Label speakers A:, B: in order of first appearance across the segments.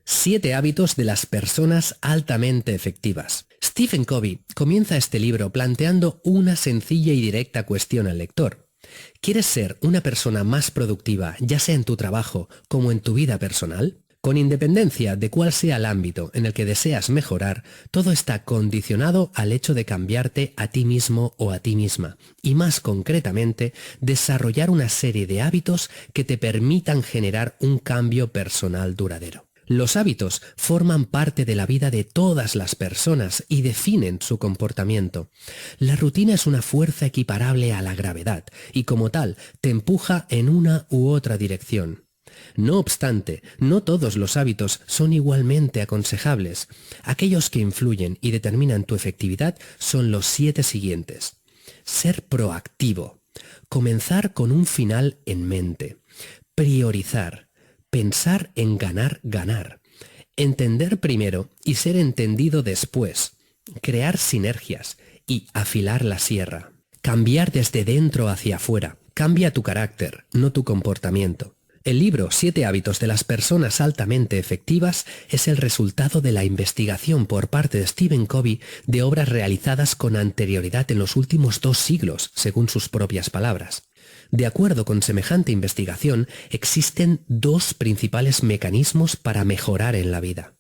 A: 7 hábitos de las personas altamente efectivas. Stephen Covey comienza este libro planteando una sencilla y directa cuestión al lector. ¿Quieres ser una persona más productiva, ya sea en tu trabajo como en tu vida personal? Con independencia de cuál sea el ámbito en el que deseas mejorar, todo está condicionado al hecho de cambiarte a ti mismo o a ti misma, y más concretamente, desarrollar una serie de hábitos que te permitan generar un cambio personal duradero. Los hábitos forman parte de la vida de todas las personas y definen su comportamiento. La rutina es una fuerza equiparable a la gravedad y como tal te empuja en una u otra dirección. No obstante, no todos los hábitos son igualmente aconsejables. Aquellos que influyen y determinan tu efectividad son los 7 siguientes. Ser proactivo. Comenzar con un final en mente. Priorizar. Pensar en ganar. Entender primero y ser entendido después. Crear sinergias y afilar la sierra. Cambiar desde dentro hacia afuera. Cambia tu carácter, no tu comportamiento. El libro 7 hábitos de las personas altamente efectivas es el resultado de la investigación por parte de Stephen Covey de obras realizadas con anterioridad en los últimos 2 siglos, según sus propias palabras. De acuerdo con semejante investigación, existen 2 principales mecanismos para mejorar en la vida.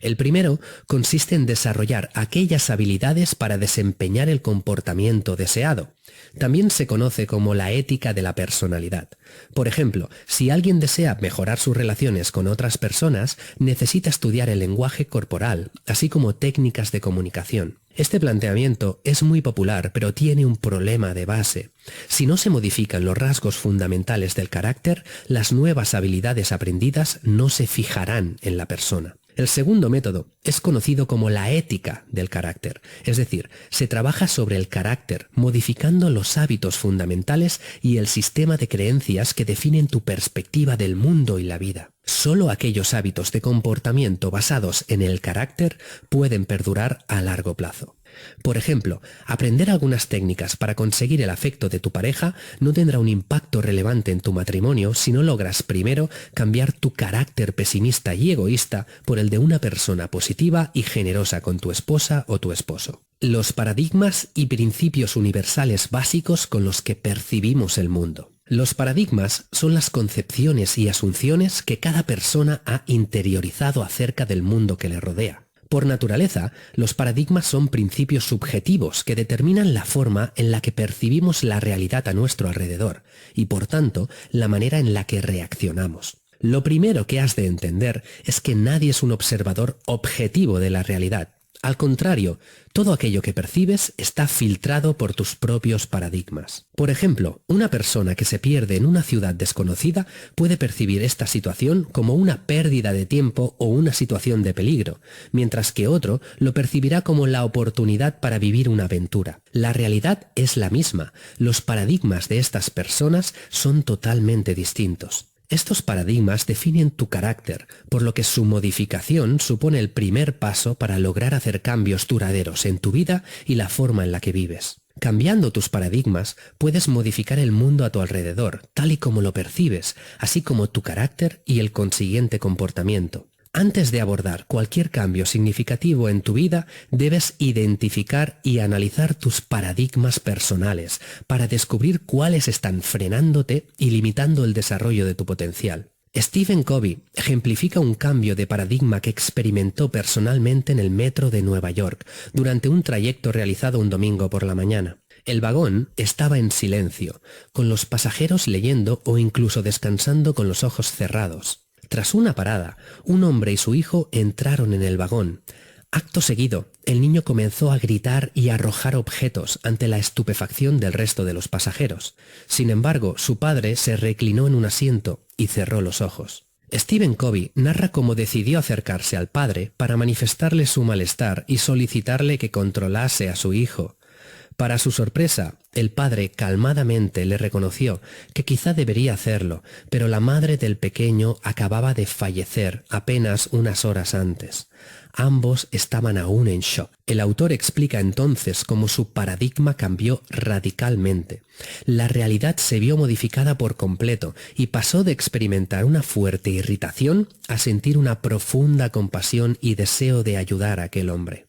A: El primero consiste en desarrollar aquellas habilidades para desempeñar el comportamiento deseado. También se conoce como la ética de la personalidad. Por ejemplo, si alguien desea mejorar sus relaciones con otras personas, necesita estudiar el lenguaje corporal, así como técnicas de comunicación. Este planteamiento es muy popular, pero tiene un problema de base. Si no se modifican los rasgos fundamentales del carácter, las nuevas habilidades aprendidas no se fijarán en la persona. El segundo método es conocido como la ética del carácter, es decir, se trabaja sobre el carácter, modificando los hábitos fundamentales y el sistema de creencias que definen tu perspectiva del mundo y la vida. Solo aquellos hábitos de comportamiento basados en el carácter pueden perdurar a largo plazo. Por ejemplo, aprender algunas técnicas para conseguir el afecto de tu pareja no tendrá un impacto relevante en tu matrimonio si no logras primero cambiar tu carácter pesimista y egoísta por el de una persona positiva y generosa con tu esposa o tu esposo. Los paradigmas y principios universales básicos con los que percibimos el mundo. Los paradigmas son las concepciones y asunciones que cada persona ha interiorizado acerca del mundo que le rodea. Por naturaleza, los paradigmas son principios subjetivos que determinan la forma en la que percibimos la realidad a nuestro alrededor y, por tanto, la manera en la que reaccionamos. Lo primero que has de entender es que nadie es un observador objetivo de la realidad. Al contrario, todo aquello que percibes está filtrado por tus propios paradigmas. Por ejemplo, una persona que se pierde en una ciudad desconocida puede percibir esta situación como una pérdida de tiempo o una situación de peligro, mientras que otro lo percibirá como la oportunidad para vivir una aventura. La realidad es la misma, los paradigmas de estas personas son totalmente distintos. Estos paradigmas definen tu carácter, por lo que su modificación supone el primer paso para lograr hacer cambios duraderos en tu vida y la forma en la que vives. Cambiando tus paradigmas, puedes modificar el mundo a tu alrededor, tal y como lo percibes, así como tu carácter y el consiguiente comportamiento. Antes de abordar cualquier cambio significativo en tu vida, debes identificar y analizar tus paradigmas personales para descubrir cuáles están frenándote y limitando el desarrollo de tu potencial. Stephen Covey ejemplifica un cambio de paradigma que experimentó personalmente en el metro de Nueva York durante un trayecto realizado un domingo por la mañana. El vagón estaba en silencio, con los pasajeros leyendo o incluso descansando con los ojos cerrados. Tras una parada, un hombre y su hijo entraron en el vagón. Acto seguido, el niño comenzó a gritar y a arrojar objetos ante la estupefacción del resto de los pasajeros. Sin embargo, su padre se reclinó en un asiento y cerró los ojos. Stephen Covey narra cómo decidió acercarse al padre para manifestarle su malestar y solicitarle que controlase a su hijo. Para su sorpresa, el padre calmadamente le reconoció que quizá debería hacerlo, pero la madre del pequeño acababa de fallecer apenas unas horas antes. Ambos estaban aún en shock. El autor explica entonces cómo su paradigma cambió radicalmente. La realidad se vio modificada por completo y pasó de experimentar una fuerte irritación a sentir una profunda compasión y deseo de ayudar a aquel hombre.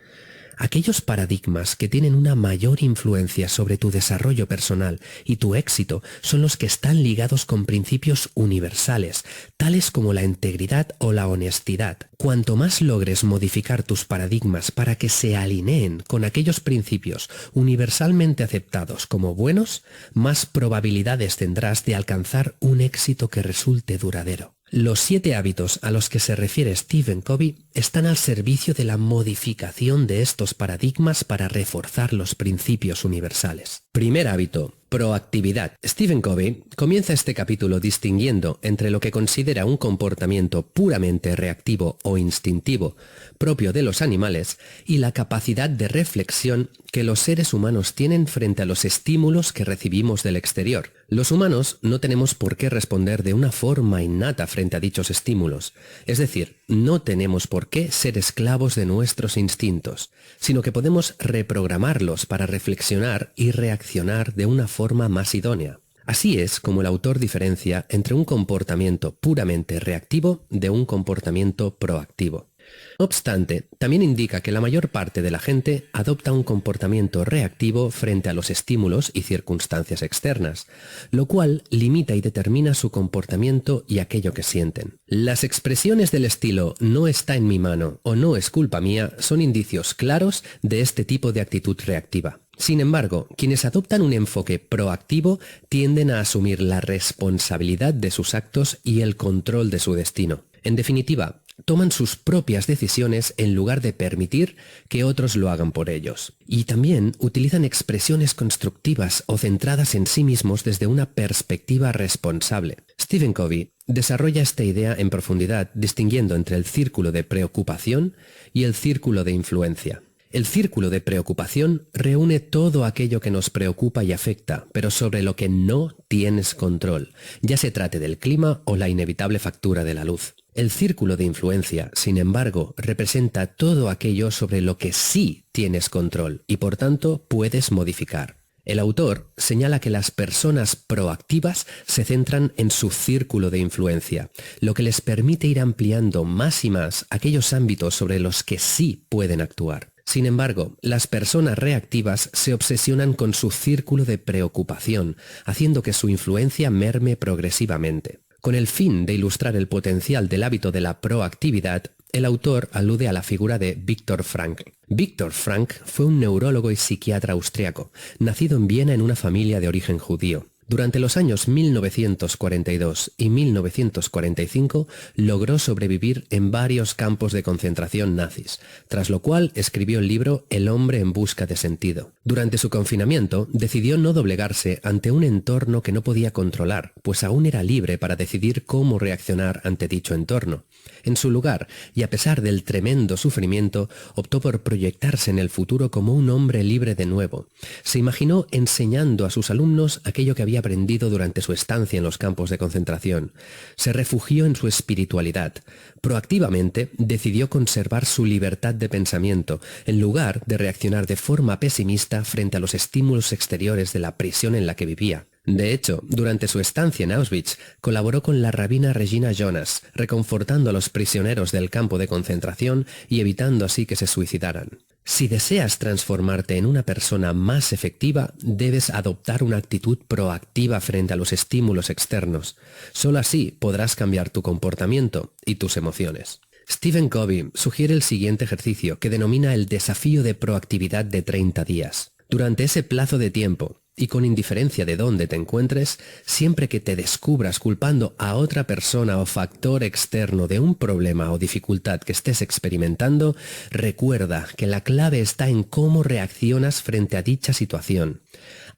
A: Aquellos paradigmas que tienen una mayor influencia sobre tu desarrollo personal y tu éxito son los que están ligados con principios universales, tales como la integridad o la honestidad. Cuanto más logres modificar tus paradigmas para que se alineen con aquellos principios universalmente aceptados como buenos, más probabilidades tendrás de alcanzar un éxito que resulte duradero. Los 7 hábitos a los que se refiere Stephen Covey están al servicio de la modificación de estos paradigmas para reforzar los principios universales. Primer hábito: proactividad. Stephen Covey comienza este capítulo distinguiendo entre lo que considera un comportamiento puramente reactivo o instintivo, propio de los animales, y la capacidad de reflexión que los seres humanos tienen frente a los estímulos que recibimos del exterior. Los humanos no tenemos por qué responder de una forma innata frente a dichos estímulos, es decir, no tenemos por qué ser esclavos de nuestros instintos, sino que podemos reprogramarlos para reflexionar y reaccionar de una forma más idónea. Así es como el autor diferencia entre un comportamiento puramente reactivo de un comportamiento proactivo. No obstante, también indica que la mayor parte de la gente adopta un comportamiento reactivo frente a los estímulos y circunstancias externas, lo cual limita y determina su comportamiento y aquello que sienten. Las expresiones del estilo "no está en mi mano" o "no es culpa mía" son indicios claros de este tipo de actitud reactiva. Sin embargo, quienes adoptan un enfoque proactivo tienden a asumir la responsabilidad de sus actos y el control de su destino. En definitiva, toman sus propias decisiones en lugar de permitir que otros lo hagan por ellos. Y también utilizan expresiones constructivas o centradas en sí mismos desde una perspectiva responsable. Stephen Covey desarrolla esta idea en profundidad distinguiendo entre el círculo de preocupación y el círculo de influencia. El círculo de preocupación reúne todo aquello que nos preocupa y afecta, pero sobre lo que no tienes control, ya se trate del clima o la inevitable factura de la luz. El círculo de influencia, sin embargo, representa todo aquello sobre lo que sí tienes control y por tanto puedes modificar. El autor señala que las personas proactivas se centran en su círculo de influencia, lo que les permite ir ampliando más y más aquellos ámbitos sobre los que sí pueden actuar. Sin embargo, las personas reactivas se obsesionan con su círculo de preocupación, haciendo que su influencia merme progresivamente. Con el fin de ilustrar el potencial del hábito de la proactividad, el autor alude a la figura de Viktor Frankl. Viktor Frankl fue un neurólogo y psiquiatra austriaco, nacido en Viena en una familia de origen judío. Durante los años 1942 y 1945 logró sobrevivir en varios campos de concentración nazis, tras lo cual escribió el libro El hombre en busca de sentido. Durante su confinamiento decidió no doblegarse ante un entorno que no podía controlar, pues aún era libre para decidir cómo reaccionar ante dicho entorno. En su lugar, y a pesar del tremendo sufrimiento, optó por proyectarse en el futuro como un hombre libre de nuevo. Se imaginó enseñando a sus alumnos aquello que había aprendido durante su estancia en los campos de concentración. Se refugió en su espiritualidad. Proactivamente decidió conservar su libertad de pensamiento, en lugar de reaccionar de forma pesimista frente a los estímulos exteriores de la prisión en la que vivía. De hecho, durante su estancia en Auschwitz, colaboró con la rabina Regina Jonas, reconfortando a los prisioneros del campo de concentración y evitando así que se suicidaran. Si deseas transformarte en una persona más efectiva, debes adoptar una actitud proactiva frente a los estímulos externos. Solo así podrás cambiar tu comportamiento y tus emociones. Stephen Covey sugiere el siguiente ejercicio que denomina el desafío de proactividad de 30 días. Durante ese plazo de tiempo, y con indiferencia de dónde te encuentres, siempre que te descubras culpando a otra persona o factor externo de un problema o dificultad que estés experimentando, recuerda que la clave está en cómo reaccionas frente a dicha situación.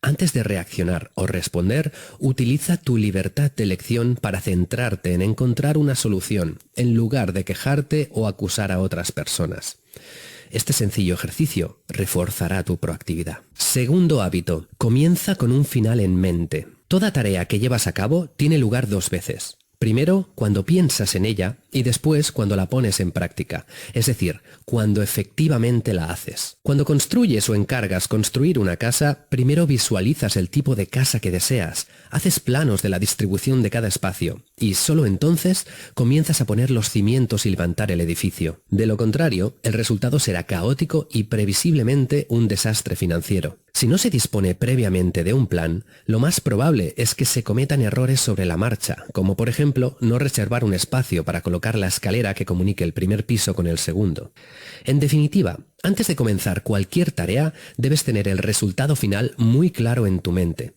A: Antes de reaccionar o responder, utiliza tu libertad de elección para centrarte en encontrar una solución, en lugar de quejarte o acusar a otras personas. Este sencillo ejercicio reforzará tu proactividad. Segundo hábito, comienza con un final en mente. Toda tarea que llevas a cabo tiene lugar 2 veces. Primero, cuando piensas en ella y después cuando la pones en práctica, es decir, cuando efectivamente la haces. Cuando construyes o encargas construir una casa, primero visualizas el tipo de casa que deseas, haces planos de la distribución de cada espacio y solo entonces comienzas a poner los cimientos y levantar el edificio. De lo contrario, el resultado será caótico y previsiblemente un desastre financiero. Si no se dispone previamente de un plan, lo más probable es que se cometan errores sobre la marcha, como por ejemplo no reservar un espacio para colocar la escalera que comunique el primer piso con el segundo. En definitiva, antes de comenzar cualquier tarea, debes tener el resultado final muy claro en tu mente.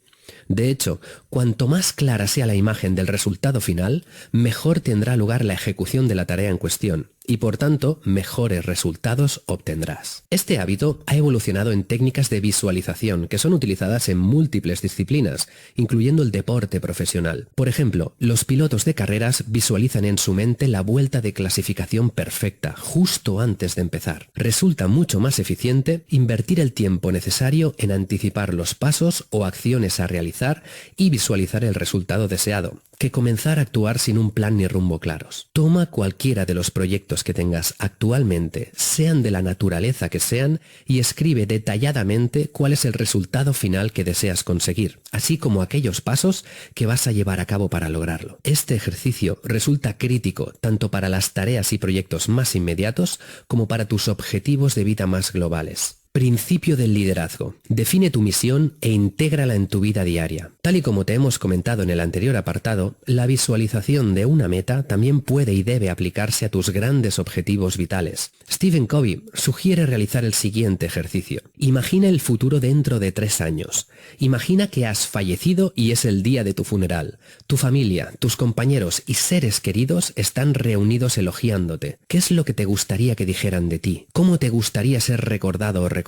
A: De hecho, cuanto más clara sea la imagen del resultado final, mejor tendrá lugar la ejecución de la tarea en cuestión y por tanto mejores resultados obtendrás. Este hábito ha evolucionado en técnicas de visualización que son utilizadas en múltiples disciplinas, incluyendo el deporte profesional. Por ejemplo, los pilotos de carreras visualizan en su mente la vuelta de clasificación perfecta justo antes de empezar. Resulta mucho más eficiente invertir el tiempo necesario en anticipar los pasos o acciones a realizar y visualizar el resultado deseado, que comenzar a actuar sin un plan ni rumbo claros. Toma cualquiera de los proyectos que tengas actualmente, sean de la naturaleza que sean, y escribe detalladamente cuál es el resultado final que deseas conseguir, así como aquellos pasos que vas a llevar a cabo para lograrlo. Este ejercicio resulta crítico tanto para las tareas y proyectos más inmediatos como para tus objetivos de vida más globales. Principio del liderazgo. Define tu misión e intégrala en tu vida diaria. Tal y como te hemos comentado en el anterior apartado, la visualización de una meta también puede y debe aplicarse a tus grandes objetivos vitales. Stephen Covey sugiere realizar el siguiente ejercicio. Imagina el futuro dentro de 3 años. Imagina que has fallecido y es el día de tu funeral. Tu familia, tus compañeros y seres queridos están reunidos elogiándote. ¿Qué es lo que te gustaría que dijeran de ti? ¿Cómo te gustaría ser recordado o recordada?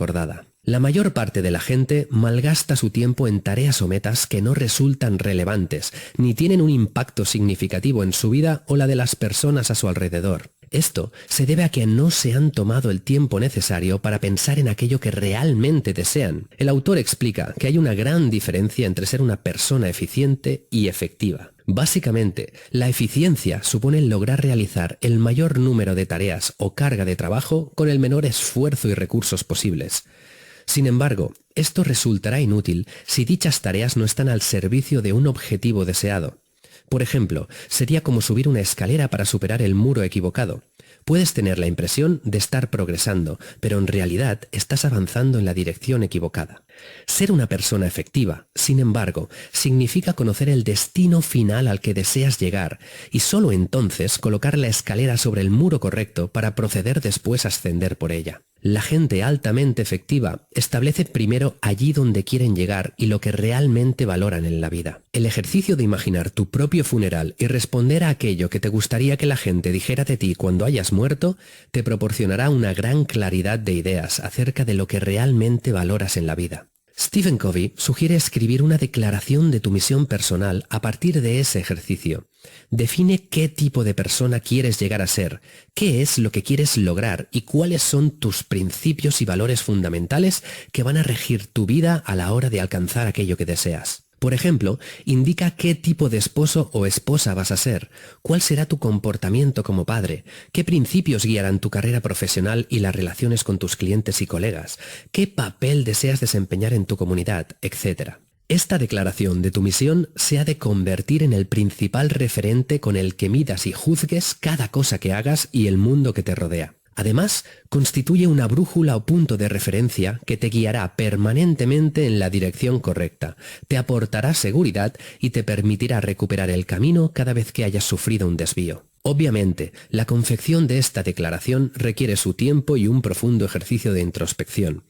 A: La mayor parte de la gente malgasta su tiempo en tareas o metas que no resultan relevantes, ni tienen un impacto significativo en su vida o la de las personas a su alrededor. Esto se debe a que no se han tomado el tiempo necesario para pensar en aquello que realmente desean. El autor explica que hay una gran diferencia entre ser una persona eficiente y efectiva. Básicamente, la eficiencia supone lograr realizar el mayor número de tareas o carga de trabajo con el menor esfuerzo y recursos posibles. Sin embargo, esto resultará inútil si dichas tareas no están al servicio de un objetivo deseado. Por ejemplo, sería como subir una escalera para superar el muro equivocado. Puedes tener la impresión de estar progresando, pero en realidad estás avanzando en la dirección equivocada. Ser una persona efectiva, sin embargo, significa conocer el destino final al que deseas llegar y solo entonces colocar la escalera sobre el muro correcto para proceder después a ascender por ella. La gente altamente efectiva establece primero allí donde quieren llegar y lo que realmente valoran en la vida. El ejercicio de imaginar tu propio funeral y responder a aquello que te gustaría que la gente dijera de ti cuando hayas muerto te proporcionará una gran claridad de ideas acerca de lo que realmente valoras en la vida. Stephen Covey sugiere escribir una declaración de tu misión personal a partir de ese ejercicio. Define qué tipo de persona quieres llegar a ser, qué es lo que quieres lograr y cuáles son tus principios y valores fundamentales que van a regir tu vida a la hora de alcanzar aquello que deseas. Por ejemplo, indica qué tipo de esposo o esposa vas a ser, cuál será tu comportamiento como padre, qué principios guiarán tu carrera profesional y las relaciones con tus clientes y colegas, qué papel deseas desempeñar en tu comunidad, etc. Esta declaración de tu misión se ha de convertir en el principal referente con el que midas y juzgues cada cosa que hagas y el mundo que te rodea. Además, constituye una brújula o punto de referencia que te guiará permanentemente en la dirección correcta, te aportará seguridad y te permitirá recuperar el camino cada vez que hayas sufrido un desvío. Obviamente, la confección de esta declaración requiere su tiempo y un profundo ejercicio de introspección.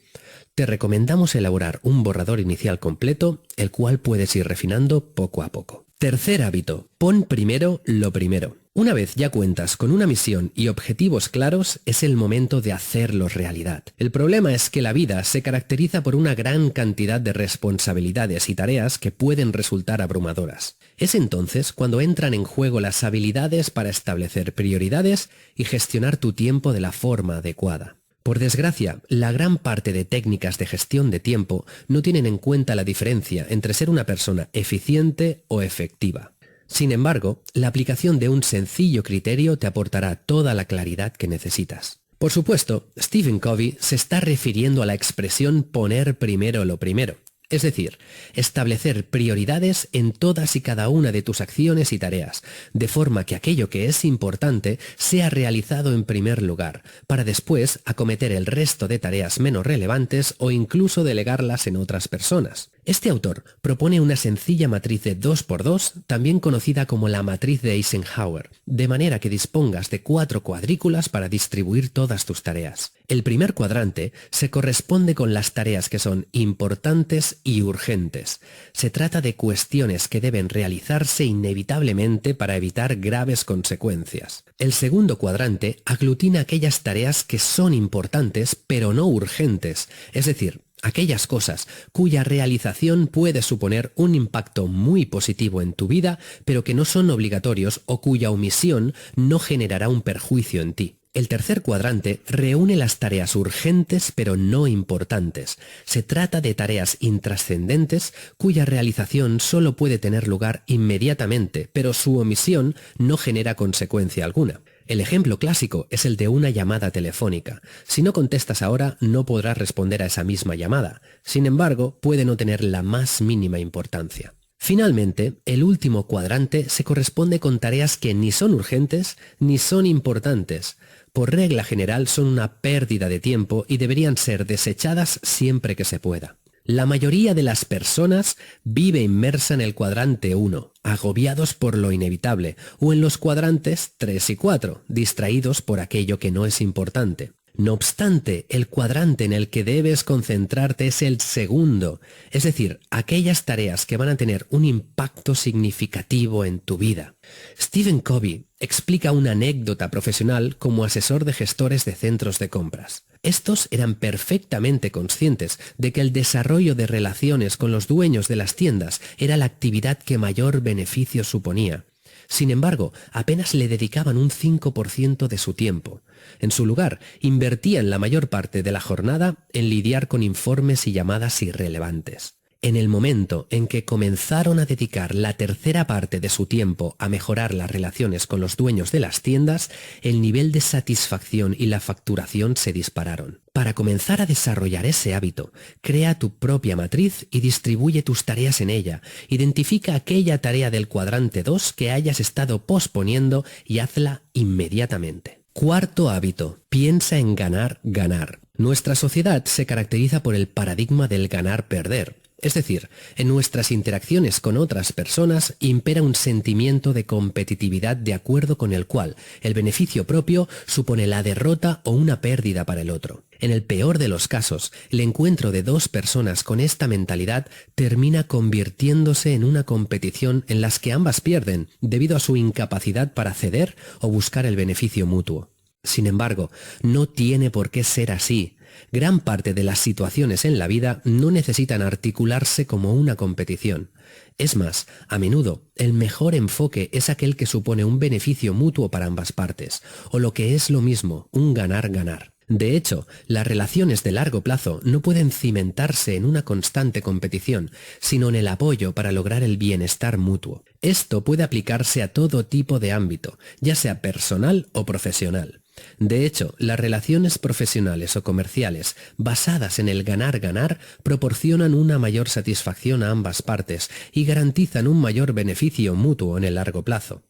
A: Te recomendamos elaborar un borrador inicial completo, el cual puedes ir refinando poco a poco. Tercer hábito, pon primero lo primero. Una vez ya cuentas con una misión y objetivos claros, es el momento de hacerlos realidad. El problema es que la vida se caracteriza por una gran cantidad de responsabilidades y tareas que pueden resultar abrumadoras. Es entonces cuando entran en juego las habilidades para establecer prioridades y gestionar tu tiempo de la forma adecuada. Por desgracia, la gran parte de técnicas de gestión de tiempo no tienen en cuenta la diferencia entre ser una persona eficiente o efectiva. Sin embargo, la aplicación de un sencillo criterio te aportará toda la claridad que necesitas. Por supuesto, Stephen Covey se está refiriendo a la expresión poner primero lo primero. Es decir, establecer prioridades en todas y cada una de tus acciones y tareas, de forma que aquello que es importante sea realizado en primer lugar, para después acometer el resto de tareas menos relevantes o incluso delegarlas en otras personas. Este autor propone una sencilla matriz de 2×2, también conocida como la matriz de Eisenhower, de manera que dispongas de 4 cuadrículas para distribuir todas tus tareas. El primer cuadrante se corresponde con las tareas que son importantes y urgentes. Se trata de cuestiones que deben realizarse inevitablemente para evitar graves consecuencias. El segundo cuadrante aglutina aquellas tareas que son importantes pero no urgentes, es decir, aquellas cosas cuya realización puede suponer un impacto muy positivo en tu vida, pero que no son obligatorios o cuya omisión no generará un perjuicio en ti. El tercer cuadrante reúne las tareas urgentes pero no importantes. Se trata de tareas intrascendentes cuya realización solo puede tener lugar inmediatamente, pero su omisión no genera consecuencia alguna. El ejemplo clásico es el de una llamada telefónica. Si no contestas ahora, no podrás responder a esa misma llamada. Sin embargo, puede no tener la más mínima importancia. Finalmente, el último cuadrante se corresponde con tareas que ni son urgentes ni son importantes. Por regla general son una pérdida de tiempo y deberían ser desechadas siempre que se pueda. La mayoría de las personas vive inmersa en el cuadrante 1, agobiados por lo inevitable, o en los cuadrantes 3 y 4, distraídos por aquello que no es importante. No obstante, el cuadrante en el que debes concentrarte es el segundo, es decir, aquellas tareas que van a tener un impacto significativo en tu vida. Stephen Covey explica una anécdota profesional como asesor de gestores de centros de compras. Estos eran perfectamente conscientes de que el desarrollo de relaciones con los dueños de las tiendas era la actividad que mayor beneficio suponía. Sin embargo, apenas le dedicaban un 5% de su tiempo. En su lugar, invertían la mayor parte de la jornada en lidiar con informes y llamadas irrelevantes. En el momento en que comenzaron a dedicar la tercera parte de su tiempo a mejorar las relaciones con los dueños de las tiendas, el nivel de satisfacción y la facturación se dispararon. Para comenzar a desarrollar ese hábito, crea tu propia matriz y distribuye tus tareas en ella. Identifica aquella tarea del cuadrante 2 que hayas estado posponiendo y hazla inmediatamente. Cuarto hábito, piensa en ganar, ganar. Nuestra sociedad se caracteriza por el paradigma del ganar-perder. Es decir, en nuestras interacciones con otras personas impera un sentimiento de competitividad de acuerdo con el cual el beneficio propio supone la derrota o una pérdida para el otro. En el peor de los casos, el encuentro de dos personas con esta mentalidad termina convirtiéndose en una competición en las que ambas pierden debido a su incapacidad para ceder o buscar el beneficio mutuo. Sin embargo, no tiene por qué ser así. Gran parte de las situaciones en la vida no necesitan articularse como una competición. Es más, a menudo, el mejor enfoque es aquel que supone un beneficio mutuo para ambas partes, o lo que es lo mismo, un ganar-ganar. De hecho, las relaciones de largo plazo no pueden cimentarse en una constante competición, sino en el apoyo para lograr el bienestar mutuo. Esto puede aplicarse a todo tipo de ámbito, ya sea personal o profesional. De hecho, las relaciones profesionales o comerciales basadas en el ganar-ganar proporcionan una mayor satisfacción a ambas partes y garantizan un mayor beneficio mutuo en el largo plazo.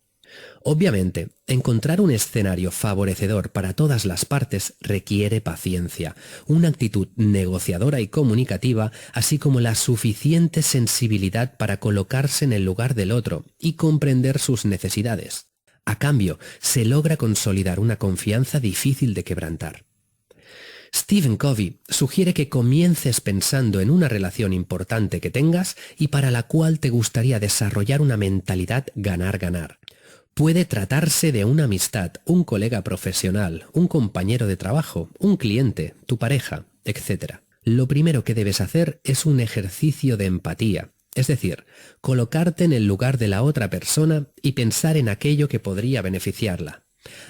A: Obviamente, encontrar un escenario favorecedor para todas las partes requiere paciencia, una actitud negociadora y comunicativa, así como la suficiente sensibilidad para colocarse en el lugar del otro y comprender sus necesidades. A cambio, se logra consolidar una confianza difícil de quebrantar. Stephen Covey sugiere que comiences pensando en una relación importante que tengas y para la cual te gustaría desarrollar una mentalidad ganar-ganar. Puede tratarse de una amistad, un colega profesional, un compañero de trabajo, un cliente, tu pareja, etc. Lo primero que debes hacer es un ejercicio de empatía. Es decir, colocarte en el lugar de la otra persona y pensar en aquello que podría beneficiarla.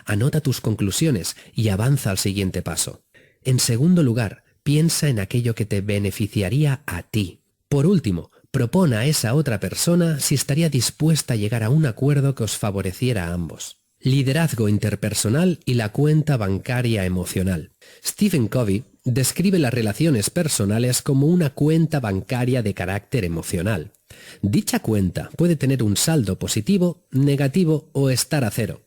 A: Anota tus conclusiones y avanza al siguiente paso. En segundo lugar, piensa en aquello que te beneficiaría a ti. Por último, propon a esa otra persona si estaría dispuesta a llegar a un acuerdo que os favoreciera a ambos. Liderazgo interpersonal y la cuenta bancaria emocional. Stephen Covey describe las relaciones personales como una cuenta bancaria de carácter emocional. Dicha cuenta puede tener un saldo positivo, negativo o estar a cero.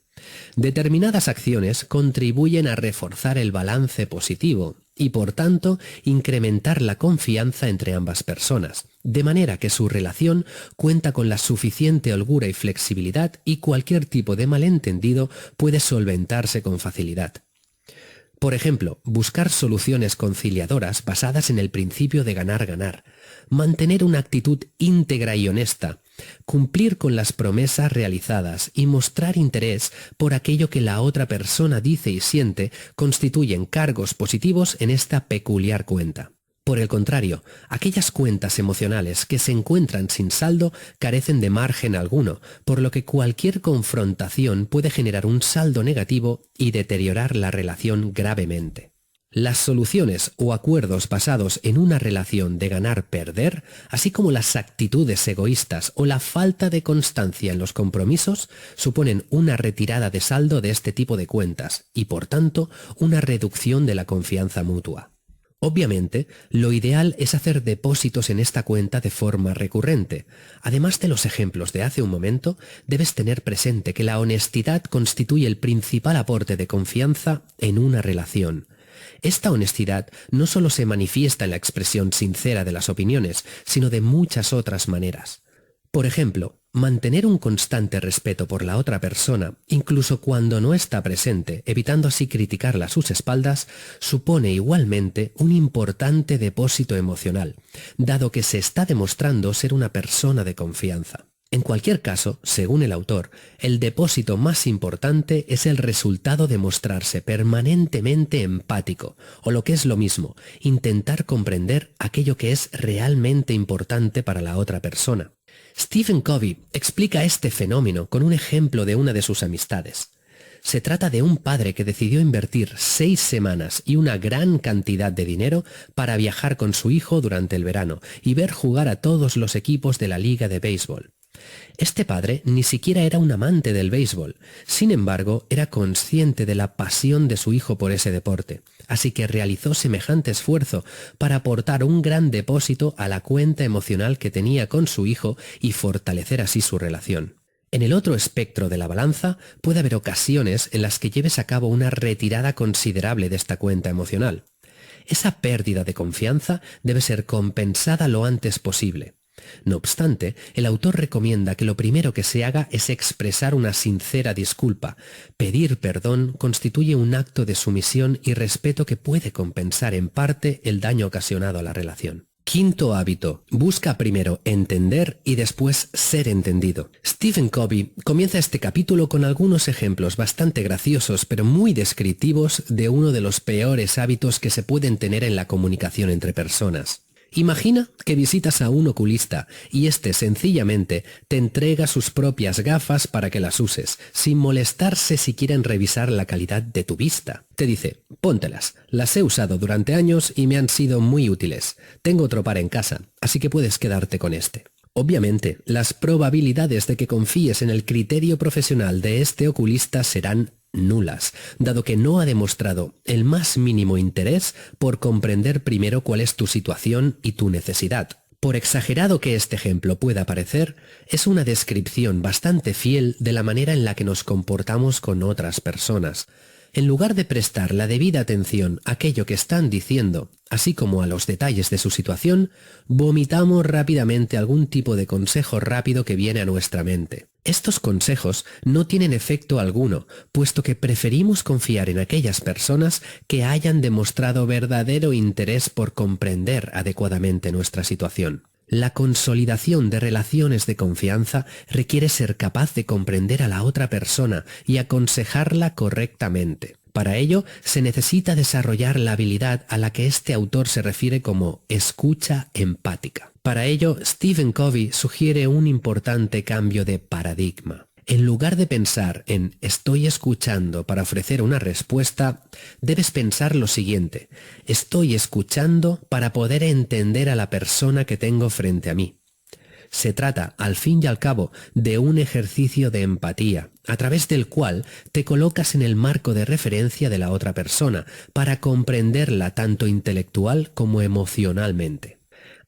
A: Determinadas acciones contribuyen a reforzar el balance positivo y, por tanto, incrementar la confianza entre ambas personas, de manera que su relación cuenta con la suficiente holgura y flexibilidad y cualquier tipo de malentendido puede solventarse con facilidad. Por ejemplo, buscar soluciones conciliadoras basadas en el principio de ganar-ganar, mantener una actitud íntegra y honesta, cumplir con las promesas realizadas y mostrar interés por aquello que la otra persona dice y siente constituyen cargos positivos en esta peculiar cuenta. Por el contrario, aquellas cuentas emocionales que se encuentran sin saldo carecen de margen alguno, por lo que cualquier confrontación puede generar un saldo negativo y deteriorar la relación gravemente. Las soluciones o acuerdos basados en una relación de ganar-perder, así como las actitudes egoístas o la falta de constancia en los compromisos, suponen una retirada de saldo de este tipo de cuentas y, por tanto, una reducción de la confianza mutua. Obviamente, lo ideal es hacer depósitos en esta cuenta de forma recurrente. Además de los ejemplos de hace un momento, debes tener presente que la honestidad constituye el principal aporte de confianza en una relación. Esta honestidad no solo se manifiesta en la expresión sincera de las opiniones, sino de muchas otras maneras. Por ejemplo, mantener un constante respeto por la otra persona, incluso cuando no está presente, evitando así criticarla a sus espaldas, supone igualmente un importante depósito emocional, dado que se está demostrando ser una persona de confianza. En cualquier caso, según el autor, el depósito más importante es el resultado de mostrarse permanentemente empático, o lo que es lo mismo, intentar comprender aquello que es realmente importante para la otra persona. Stephen Covey explica este fenómeno con un ejemplo de una de sus amistades. Se trata de un padre que decidió invertir 6 semanas y una gran cantidad de dinero para viajar con su hijo durante el verano y ver jugar a todos los equipos de la liga de béisbol. Este padre ni siquiera era un amante del béisbol, sin embargo, era consciente de la pasión de su hijo por ese deporte, así que realizó semejante esfuerzo para aportar un gran depósito a la cuenta emocional que tenía con su hijo y fortalecer así su relación. En el otro espectro de la balanza puede haber ocasiones en las que lleves a cabo una retirada considerable de esta cuenta emocional. Esa pérdida de confianza debe ser compensada lo antes posible. No obstante, el autor recomienda que lo primero que se haga es expresar una sincera disculpa. Pedir perdón constituye un acto de sumisión y respeto que puede compensar en parte el daño ocasionado a la relación. Quinto hábito. Busca primero entender y después ser entendido. Stephen Covey comienza este capítulo con algunos ejemplos bastante graciosos pero muy descriptivos de uno de los peores hábitos que se pueden tener en la comunicación entre personas. Imagina que visitas a un oculista y éste sencillamente te entrega sus propias gafas para que las uses, sin molestarse siquiera en revisar la calidad de tu vista. Te dice, póntelas, las he usado durante años y me han sido muy útiles. Tengo otro par en casa, así que puedes quedarte con este. Obviamente, las probabilidades de que confíes en el criterio profesional de este oculista serán nulas, dado que no ha demostrado el más mínimo interés por comprender primero cuál es tu situación y tu necesidad. Por exagerado que este ejemplo pueda parecer, es una descripción bastante fiel de la manera en la que nos comportamos con otras personas. En lugar de prestar la debida atención a aquello que están diciendo, así como a los detalles de su situación, vomitamos rápidamente algún tipo de consejo rápido que viene a nuestra mente. Estos consejos no tienen efecto alguno, puesto que preferimos confiar en aquellas personas que hayan demostrado verdadero interés por comprender adecuadamente nuestra situación. La consolidación de relaciones de confianza requiere ser capaz de comprender a la otra persona y aconsejarla correctamente. Para ello, se necesita desarrollar la habilidad a la que este autor se refiere como escucha empática. Para ello, Stephen Covey sugiere un importante cambio de paradigma. En lugar de pensar en estoy escuchando para ofrecer una respuesta, debes pensar lo siguiente: estoy escuchando para poder entender a la persona que tengo frente a mí. Se trata, al fin y al cabo, de un ejercicio de empatía, a través del cual te colocas en el marco de referencia de la otra persona para comprenderla tanto intelectual como emocionalmente.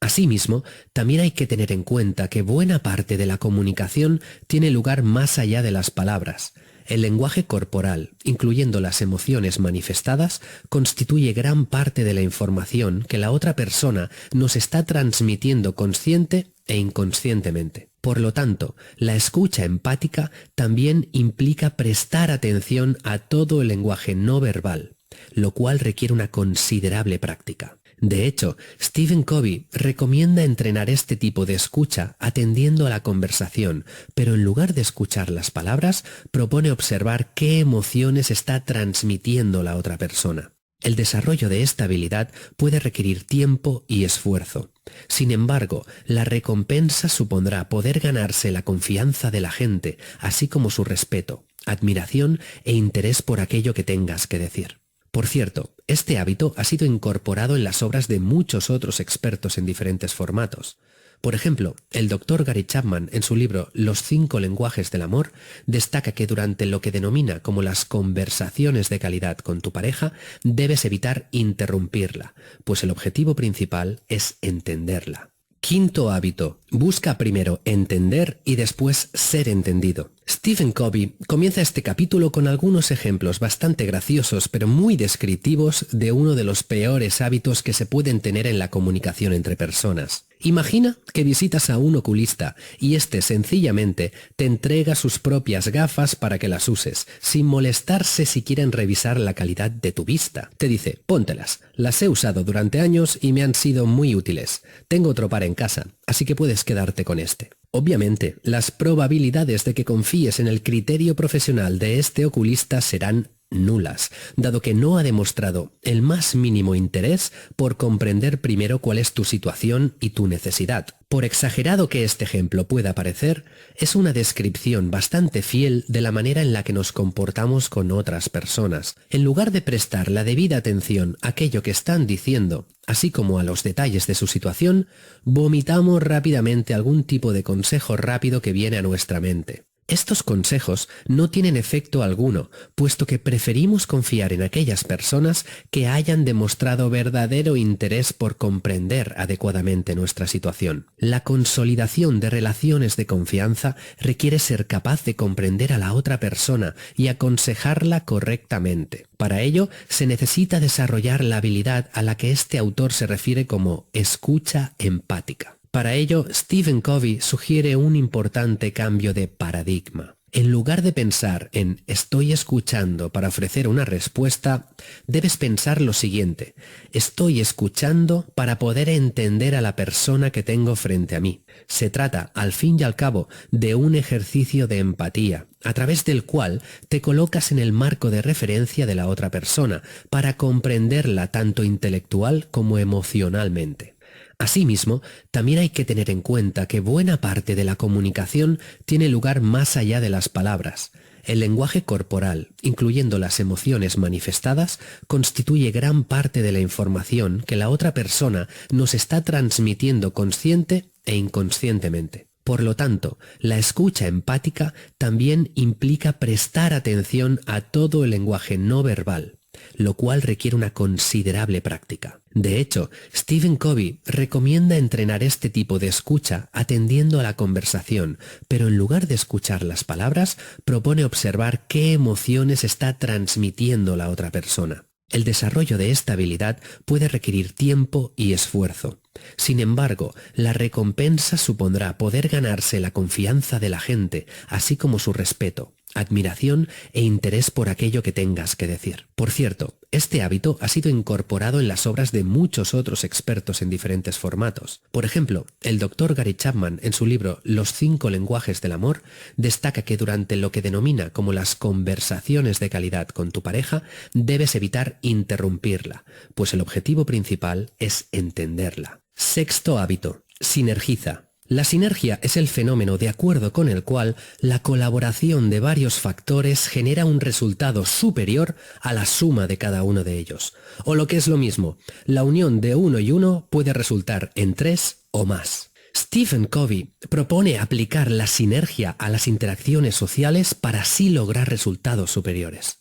A: Asimismo, también hay que tener en cuenta que buena parte de la comunicación tiene lugar más allá de las palabras. El lenguaje corporal, incluyendo las emociones manifestadas, constituye gran parte de la información que la otra persona nos está transmitiendo consciente e inconscientemente. Por lo tanto, la escucha empática también implica prestar atención a todo el lenguaje no verbal, lo cual requiere una considerable práctica. De hecho, Stephen Covey recomienda entrenar este tipo de escucha atendiendo a la conversación, pero en lugar de escuchar las palabras, propone observar qué emociones está transmitiendo la otra persona. El desarrollo de esta habilidad puede requerir tiempo y esfuerzo. Sin embargo, la recompensa supondrá poder ganarse la confianza de la gente, así como su respeto, admiración e interés por aquello que tengas que decir. Por cierto, este hábito ha sido incorporado en las obras de muchos otros expertos en diferentes formatos. Por ejemplo, el Dr. Gary Chapman, en su libro Los 5 lenguajes del amor, destaca que durante lo que denomina como las conversaciones de calidad con tu pareja, debes evitar interrumpirla, pues el objetivo principal es entenderla. Quinto hábito: busca primero entender y después ser entendido. Stephen Covey comienza este capítulo con algunos ejemplos bastante graciosos pero muy descriptivos de uno de los peores hábitos que se pueden tener en la comunicación entre personas. Imagina que visitas a un oculista y éste sencillamente te entrega sus propias gafas para que las uses, sin molestarse siquiera en revisar la calidad de tu vista. Te dice: póntelas, las he usado durante años y me han sido muy útiles. Tengo otro par en casa, así que puedes quedarte con este. Obviamente, las probabilidades de que confíes en el criterio profesional de este oculista serán nulas, dado que no ha demostrado el más mínimo interés por comprender primero cuál es tu situación y tu necesidad. Por exagerado que este ejemplo pueda parecer, es una descripción bastante fiel de la manera en la que nos comportamos con otras personas. En lugar de prestar la debida atención a aquello que están diciendo, así como a los detalles de su situación, vomitamos rápidamente algún tipo de consejo rápido que viene a nuestra mente. Estos consejos no tienen efecto alguno, puesto que preferimos confiar en aquellas personas que hayan demostrado verdadero interés por comprender adecuadamente nuestra situación. La consolidación de relaciones de confianza requiere ser capaz de comprender a la otra persona y aconsejarla correctamente. Para ello, se necesita desarrollar la habilidad a la que este autor se refiere como escucha empática. Para ello, Stephen Covey sugiere un importante cambio de paradigma. En lugar de pensar en estoy escuchando para ofrecer una respuesta, debes pensar lo siguiente: estoy escuchando para poder entender a la persona que tengo frente a mí. Se trata, al fin y al cabo, de un ejercicio de empatía, a través del cual te colocas en el marco de referencia de la otra persona para comprenderla tanto intelectual como emocionalmente. Asimismo, también hay que tener en cuenta que buena parte de la comunicación tiene lugar más allá de las palabras. El lenguaje corporal, incluyendo las emociones manifestadas, constituye gran parte de la información que la otra persona nos está transmitiendo consciente e inconscientemente. Por lo tanto, la escucha empática también implica prestar atención a todo el lenguaje no verbal, lo cual requiere una considerable práctica. De hecho, Stephen Covey recomienda entrenar este tipo de escucha atendiendo a la conversación, pero en lugar de escuchar las palabras, propone observar qué emociones está transmitiendo la otra persona. El desarrollo de esta habilidad puede requerir tiempo y esfuerzo. Sin embargo, la recompensa supondrá poder ganarse la confianza de la gente, así como su respeto, admiración e interés por aquello que tengas que decir. Por cierto, este hábito ha sido incorporado en las obras de muchos otros expertos en diferentes formatos. Por ejemplo, el Dr. Gary Chapman, en su libro Los 5 lenguajes del amor, destaca que durante lo que denomina como las conversaciones de calidad con tu pareja, debes evitar interrumpirla, pues el objetivo principal es entenderla. Sexto hábito: sinergiza. La sinergia es el fenómeno de acuerdo con el cual la colaboración de varios factores genera un resultado superior a la suma de cada uno de ellos. O lo que es lo mismo, la unión de uno y uno puede resultar en 3 o más. Stephen Covey propone aplicar la sinergia a las interacciones sociales para así lograr resultados superiores.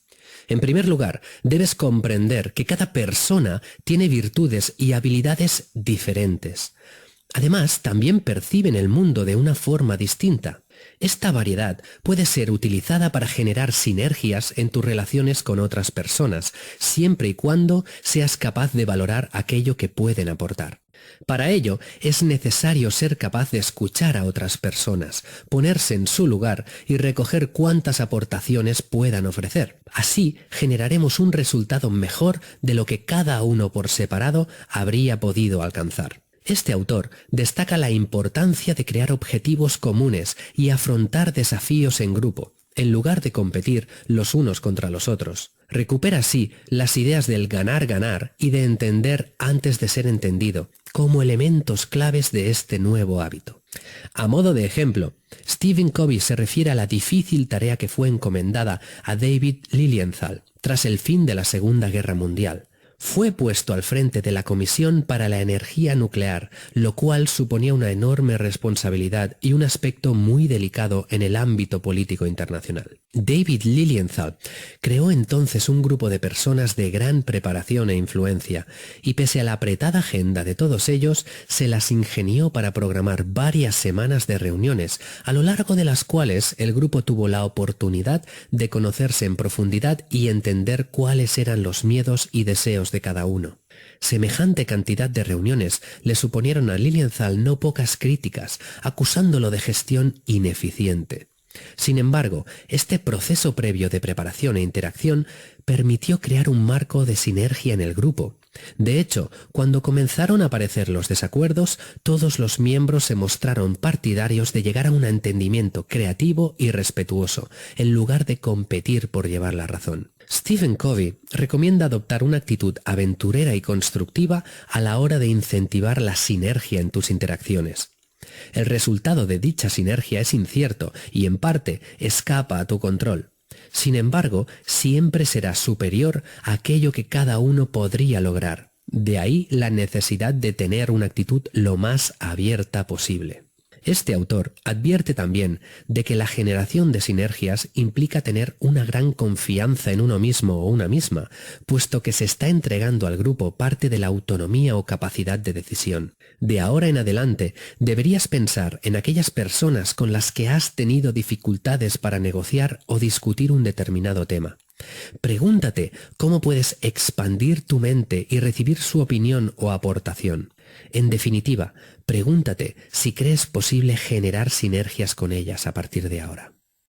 A: En primer lugar, debes comprender que cada persona tiene virtudes y habilidades diferentes. Además, también perciben el mundo de una forma distinta. Esta variedad puede ser utilizada para generar sinergias en tus relaciones con otras personas, siempre y cuando seas capaz de valorar aquello que pueden aportar. Para ello, es necesario ser capaz de escuchar a otras personas, ponerse en su lugar y recoger cuántas aportaciones puedan ofrecer. Así, generaremos un resultado mejor de lo que cada uno por separado habría podido alcanzar. Este autor destaca la importancia de crear objetivos comunes y afrontar desafíos en grupo, en lugar de competir los unos contra los otros. Recupera así las ideas del ganar-ganar y de entender antes de ser entendido, como elementos claves de este nuevo hábito. A modo de ejemplo, Stephen Covey se refiere a la difícil tarea que fue encomendada a David Lilienthal tras el fin de la Segunda Guerra Mundial. Fue puesto al frente de la Comisión para la Energía Nuclear, lo cual suponía una enorme responsabilidad y un aspecto muy delicado en el ámbito político internacional. David Lilienthal creó entonces un grupo de personas de gran preparación e influencia, y pese a la apretada agenda de todos ellos, se las ingenió para programar varias semanas de reuniones, a lo largo de las cuales el grupo tuvo la oportunidad de conocerse en profundidad y entender cuáles eran los miedos y deseos de cada uno. Semejante cantidad de reuniones le suponieron a Lilienthal no pocas críticas, acusándolo de gestión ineficiente. Sin embargo, este proceso previo de preparación e interacción permitió crear un marco de sinergia en el grupo. De hecho, cuando comenzaron a aparecer los desacuerdos, todos los miembros se mostraron partidarios de llegar a un entendimiento creativo y respetuoso, en lugar de competir por llevar la razón. Stephen Covey recomienda adoptar una actitud aventurera y constructiva a la hora de incentivar la sinergia en tus interacciones. El resultado de dicha sinergia es incierto y en parte escapa a tu control. Sin embargo, siempre será superior a aquello que cada uno podría lograr. De ahí la necesidad de tener una actitud lo más abierta posible. Este autor advierte también de que la generación de sinergias implica tener una gran confianza en uno mismo o una misma, puesto que se está entregando al grupo parte de la autonomía o capacidad de decisión. De ahora en adelante, deberías pensar en aquellas personas con las que has tenido dificultades para negociar o discutir un determinado tema. Pregúntate cómo puedes expandir tu mente y recibir su opinión o aportación. En definitiva, pregúntate si crees posible generar sinergias con ellas a partir de ahora.